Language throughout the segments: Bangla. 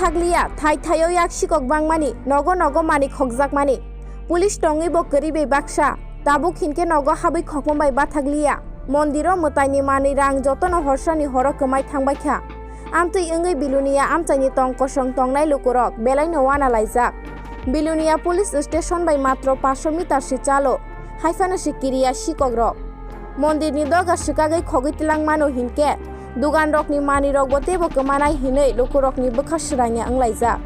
থাকলিয়া থাই থাইও এক শিকক বাংমানি নগ নগ মানি খকজাকমানি পুলিশ টঙি বকরি বে বাক্সা তাবু খিনকে নগ হাবি খকমবাই বা থাকলিয়া মন্দির মতাইনি মানি রাং যতন হরসানি হর কমাই থাংবাইখা আমতুই ওঙ্গৈ বিলুনিয়া আমচাইনি টং কসং টংনাই লুকুরক বেলাইनो वाना लाइजाक बिलुनिया पुलिस स्टेशन बाय मात्र 500 मिटार सि चालो हाइफानो सिकिरिया शिকক रक मंदिर नि दगा सिकागै खगैतलां मानो हिनके दुगान रकनि मानि रक बतेबो कमानाय हिनै लुकुरकनि बोखा सिरायनो आंलाइजाक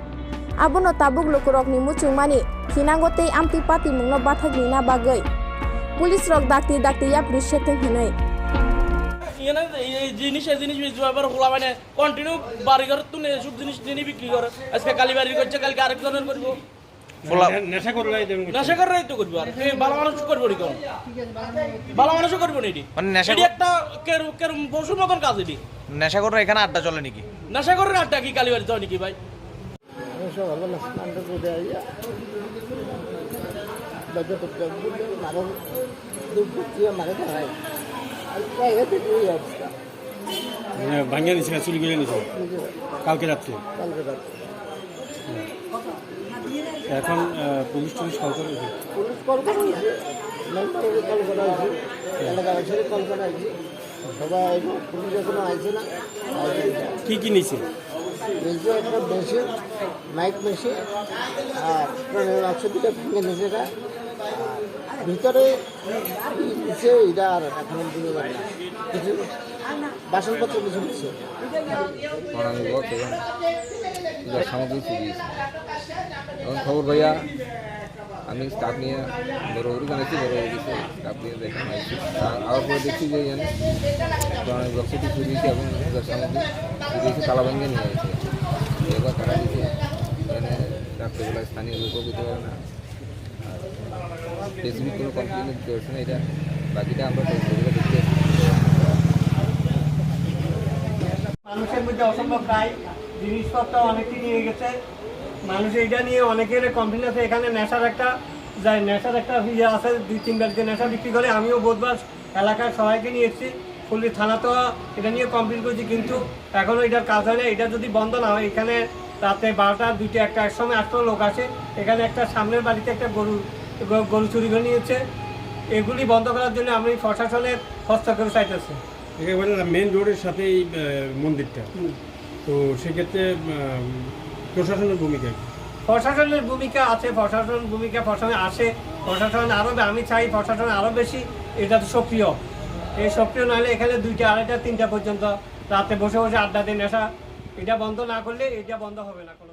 आबोनो ताबुक लुकुरकनि मुचुंमानि खिनांगते आमति पाति मुंनो बाथागनि ना बागै पुलिस रक दाक्ति दाक्ति या प्रिसेथें हिनै জিনিস খোলা মানে কন্টিনিউ বাড়ি ঘর তুলে সব জিনিস যিনি বিক্রি করে আজকে কালী বাড়ি করছে কালকে আরেকজনের করবো নেশা করে তো করবো আর ভালো মানুষ করবো নি কোন ভালো মানুষও করবো না এটি একটা পশুর মতন কাজ এটি নেশা করে এখানে আড্ডা চলে নাকি নেশা করে আড্ডা কি কালী বাড়িতে হয় নাকি ভাই ভাঙিয়ে নিচ্ছে চুরি করে নিচ্ছে কালকে রাত্রে এখন পুলিশ টুলিশ কল করে সবাই পুলিশ এখনো আসছে না কি নিচ্ছে একটা মেশিন মাইক মেশিন আর 1500 টাকা ভেঙে নিচ্ছে এটা ভিতরে নিচে এটা আর এখন দিতে পারে না কিছু বাসনপত্র কিছু নিচ্ছে সামগ্রী চুরিয়েছে এখন খবর ভাইয়া আমি স্টাফ নিয়ে বড় বানাইছি বড় গেছে স্টাফ নিয়ে দেখে আইছি আবার পরে দেখছি যে অনেক বক্সটি চুরিয়েছে এবং সামগ্রী চুরিয়েছে তালা ভেঙে নিয়ে গেছে এবার তারা দিচ্ছে এখানে রাত্রেবেলা স্থানীয় লোকও দিতে পারে না স্পেসিফিক কোনো কমপ্লেন করছে না এটা বাকিটা আমরা দেখতে মানুষের মধ্যে অসম্ভব প্রায় জিনিসপত্র অনেকটি নিয়ে গেছে মানুষ এইটা নিয়ে অনেকের কমপ্লেন আছে এখানে নেশার একটা ইয়ে আছে 2-3 ব্যাগ নেশা বিক্রি করে আমিও বোধবার এলাকার সবাইকে নিয়ে এসেছি ফুললি থানা তো এটা নিয়ে কমপ্লেন করেছি কিন্তু এখনও এটার কাজ হয় না এটা যদি বন্ধ না হয় এখানে রাতে 12টা 2টা একটা একসময় 8টা লোক আসে এখানে একটা সামনের বাড়িতে একটা গরু চুরি করে নিয়েছে এগুলি বন্ধ করার জন্য আমি প্রশাসনের হস্তক্ষেপ চাইতেছি একেবারে মেন রোডের সাথে এই মন্দিরটা তো সেক্ষেত্রে প্রশাসনের ভূমিকা প্রশাসনের ভূমিকা আছে প্রশাসন আসে প্রশাসন আরও আমি চাই প্রশাসন আরও বেশি এটা তো সক্রিয় এই সক্রিয় নাহলে এখানে 2টা 2:30 3টা পর্যন্ত রাতে বসে বসে আড্ডা দিয়ে নেশা এটা বন্ধ না করলে এটা বন্ধ হবে না কোনো